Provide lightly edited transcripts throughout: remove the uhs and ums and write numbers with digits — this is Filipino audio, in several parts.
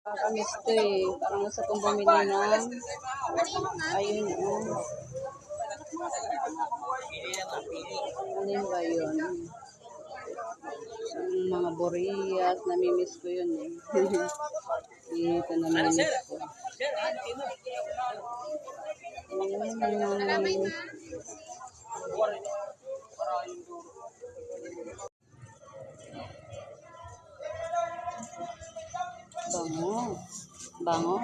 Kakamis to eh. Parang gusto kong bumili ng ayun oh. Alin ba yun? Yung mga boriyas, namimiss ko yun eh. Ito namimiss ko. Bango. Bango.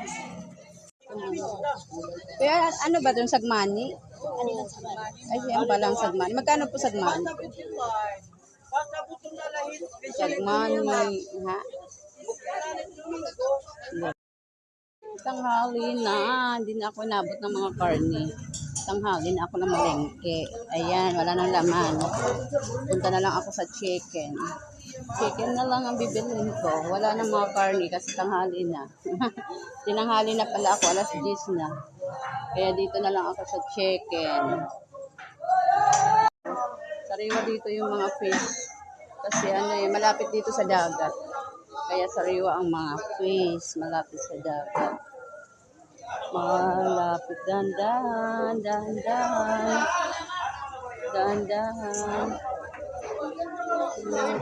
Kaya ano ba dun sagmani? Ay, siya palang sagmani. Magkano po sagmani? Sagmani, ha? Tanghali na. Hindi na ako nabot ng mga karne. Tanghali na ako ng malengke. Ayan, wala nang laman. Punta na lang ako sa chicken. Chicken na lang ang bibilhin ko. Wala nang mga karne kasi tanghali na. Tinanghali na pala ako, alas 10 na. Kaya dito na lang ako sa chicken. Sariwa dito yung mga fish. Kasi ano eh, malapit dito sa dagat. Kaya sariwa ang mga fish, malapit sa dagat. Malapit, dandan, dandan. Dandan.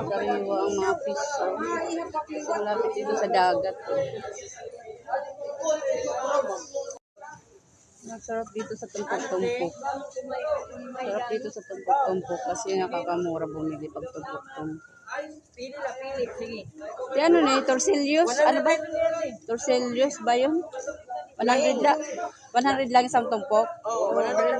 Sariwa ang mga fish. Oh. Kasi malapit dito sa dagat. Masarap dito sa tumpok-tumpok. Sarap dito sa tumpok-tumpok kasi nakakamura bumili pag tumpok-tumpok. Di ano na eh, torsillos? Ano ba? Torsillos ba yun? 100 lang isang tumpok? Oo, 100.